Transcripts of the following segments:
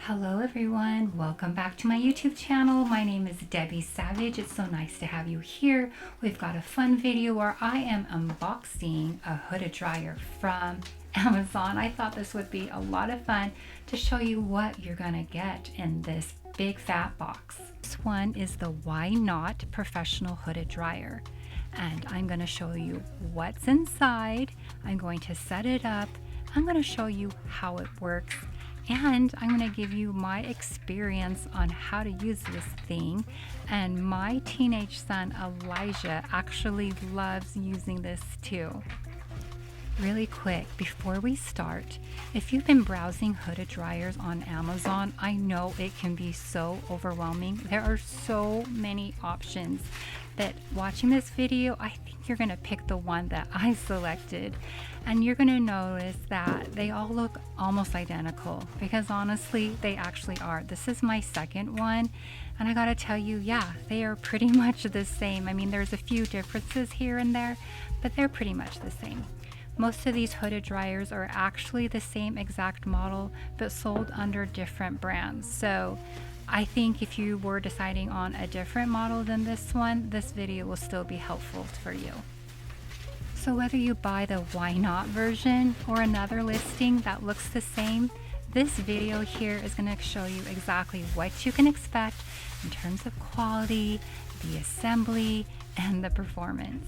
Hello everyone, welcome back to my YouTube channel. My name is Debbie Savage. It's so nice to have you here. We've got a fun video where I am unboxing a hooded dryer from Amazon. I thought this would be a lot of fun to show you what you're gonna get in this big fat box. This one is the Why Not Professional Hooded Dryer. And I'm gonna show you what's inside. I'm going to set it up. I'm gonna show you how it works. And I'm going to give you my experience on how to use this thing. And my teenage son Elijah actually loves using this too. Really quick, before we start, if you've been browsing hooded dryers on Amazon, I know it can be so overwhelming. There are so many options that watching this video, I think you're going to pick the one that I selected. And you're going to notice that they all look almost identical, because honestly, they actually are. This is my second one. And I got to tell you, yeah, they are pretty much the same. I mean, there's a few differences here and there, but they're pretty much the same. Most of these hooded dryers are actually the same exact model, but sold under different brands. So I think if you were deciding on a different model than this one, this video will still be helpful for you. So whether you buy the Why Not version or another listing that looks the same, this video here is going to show you exactly what you can expect in terms of quality, the assembly, and the performance.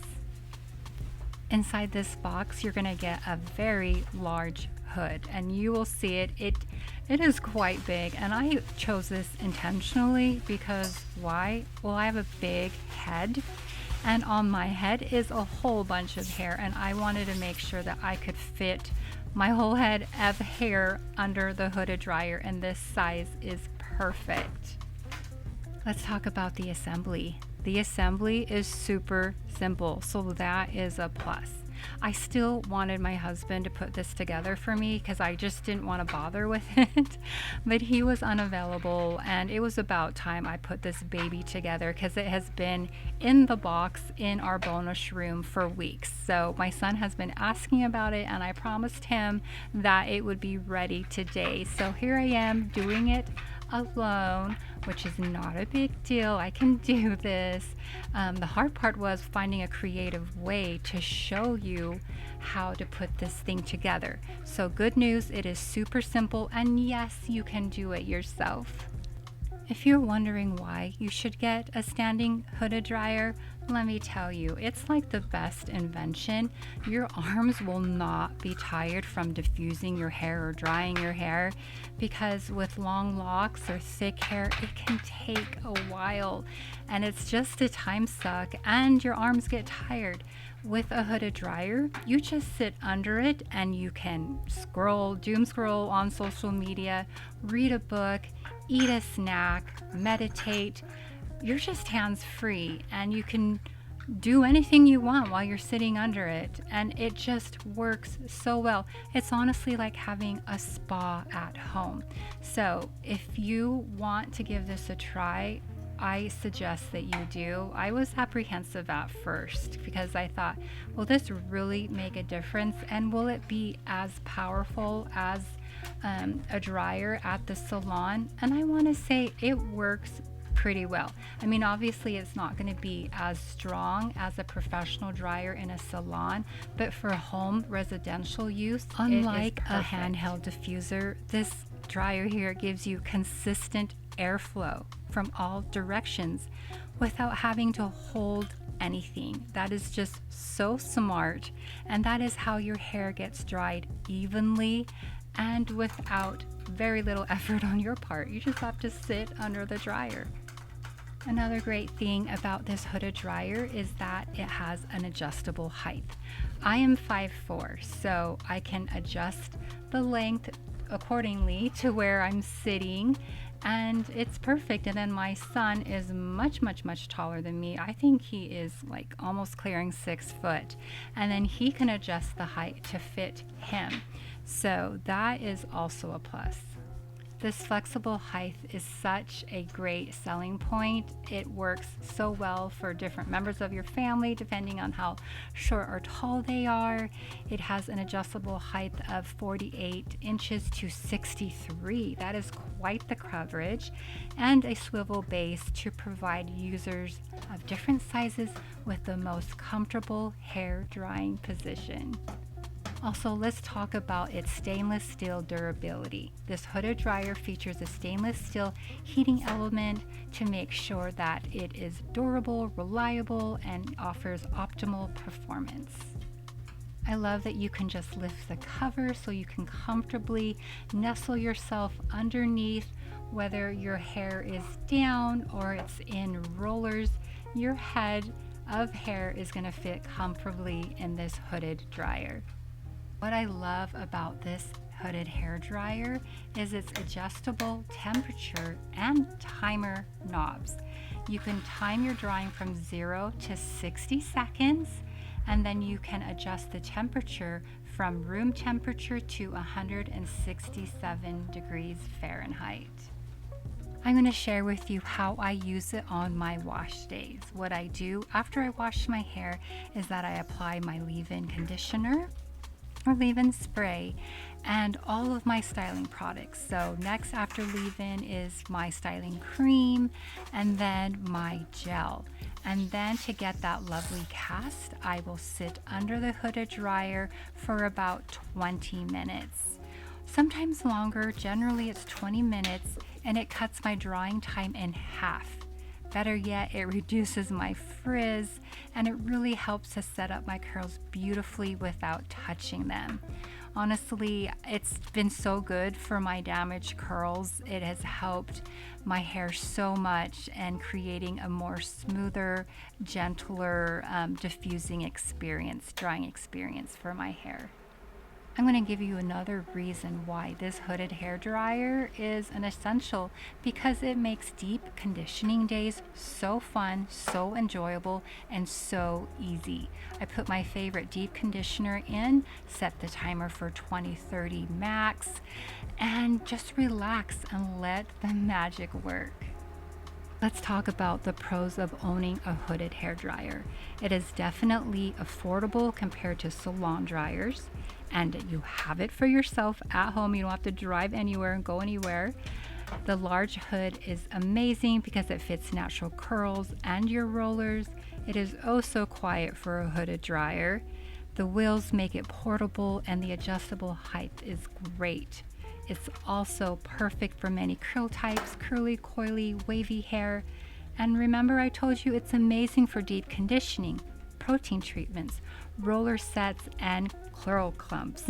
Inside this box, you're going to get a very large hood, and you will see it. It is quite big, and I chose this intentionally because why? Well, I have a big head, and on my head is a whole bunch of hair, and I wanted to make sure that I could fit my whole head of hair under the hooded dryer, and this size is perfect. Let's talk about the assembly. The assembly is super simple, so that is a plus. I still wanted my husband to put this together for me because I just didn't want to bother with it, but he was unavailable, and it was about time I put this baby together because it has been in the box in our bonus room for weeks. So my son has been asking about it, and I promised him that it would be ready today. So here I am doing it alone, which is not a big deal. I can do this. The hard part was finding a creative way to show you how to put this thing together. So good news, it is super simple, and yes, you can do it yourself. If you're wondering why you should get a standing hooded dryer, let me tell you, it's like the best invention. Your arms will not be tired from diffusing your hair or drying your hair, because with long locks or thick hair, it can take a while, and it's just a time suck, and your arms get tired. With a hooded dryer, you just sit under it and you can doom scroll on social media, read a book, eat a snack, meditate. You're just hands-free, and you can do anything you want while you're sitting under it, and it just works so well. It's honestly like having a spa at home. So if you want to give this a try, I suggest that you do. I was apprehensive at first because I thought, will this really make a difference, and will it be as powerful as a dryer at the salon? And I want to say it works pretty well. I mean, obviously it's not going to be as strong as a professional dryer in a salon, but for home residential use, unlike a handheld diffuser, this dryer here gives you consistent airflow from all directions without having to hold anything. That is just so smart, and that is how your hair gets dried evenly and without very little effort on your part. You just have to sit under the dryer. Another great thing about this hooded dryer is that it has an adjustable height. I am 5'4", so I can adjust the length accordingly to where I'm sitting, and it's perfect. And then my son is much taller than me. I think he is like almost clearing 6 foot, and then he can adjust the height to fit him. So that is also a plus. This flexible height is such a great selling point. It works so well for different members of your family depending on how short or tall they are. It has an adjustable height of 48 inches to 63. That is quite the coverage, and a swivel base to provide users of different sizes with the most comfortable hair drying position. Also, let's talk about its stainless steel durability. This hooded dryer features a stainless steel heating element to make sure that it is durable, reliable, and offers optimal performance. I love that you can just lift the cover so you can comfortably nestle yourself underneath. Whether your hair is down or it's in rollers, your head of hair is going to fit comfortably in this hooded dryer. What I love about this hooded hair dryer is its adjustable temperature and timer knobs. You can time your drying from 0 to 60 seconds, and then you can adjust the temperature from room temperature to 167 degrees Fahrenheit. I'm going to share with you how I use it on my wash days. What I do after I wash my hair is that I apply my leave-in conditioner or leave-in spray and all of my styling products. So next after leave-in is my styling cream and then my gel. And then to get that lovely cast, I will sit under the hooded dryer for about 20 minutes. Sometimes longer, generally it's 20 minutes, and it cuts my drying time in half. Better yet, it reduces my frizz, and it really helps to set up my curls beautifully without touching them. Honestly, it's been so good for my damaged curls. It has helped my hair so much and creating a more smoother, gentler, diffusing experience, drying experience for my hair. I'm going to give you another reason why this hooded hair dryer is an essential, because it makes deep conditioning days so fun, so enjoyable, and so easy. I put my favorite deep conditioner in, set the timer for 20-30 max, and just relax and let the magic work. Let's talk about the pros of owning a hooded hair dryer. It is definitely affordable compared to salon dryers, and you have it for yourself at home. You don't have to drive anywhere and go anywhere. The large hood is amazing because it fits natural curls and your rollers. It is oh so quiet for a hooded dryer. The wheels make it portable, and the adjustable height is great. It's also perfect for many curl types, curly, coily, wavy hair. And remember, I told you it's amazing for deep conditioning, protein treatments, roller sets, and curl clumps.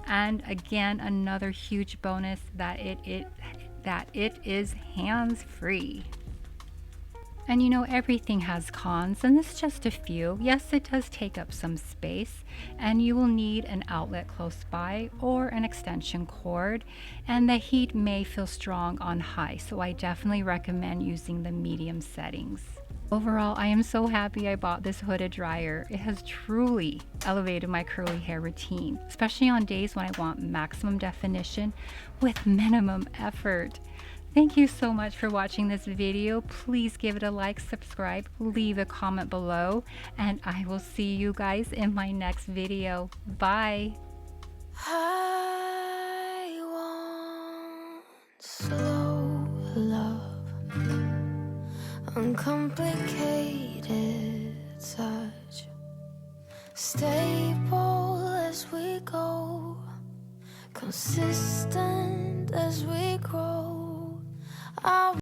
And again, another huge bonus that it is hands-free. And you know, everything has cons, and this is just a few. Yes, it does take up some space, and you will need an outlet close by or an extension cord, and the heat may feel strong on high, so I definitely recommend using the medium settings. Overall, I am so happy I bought this hooded dryer. It has truly elevated my curly hair routine, especially on days when I want maximum definition with minimum effort. Thank you so much for watching this video. Please give it a like, subscribe, leave a comment below, and I will see you guys in my next video. Bye. I want slow love, uncomplicated touch, stable as we go, consistent as we grow.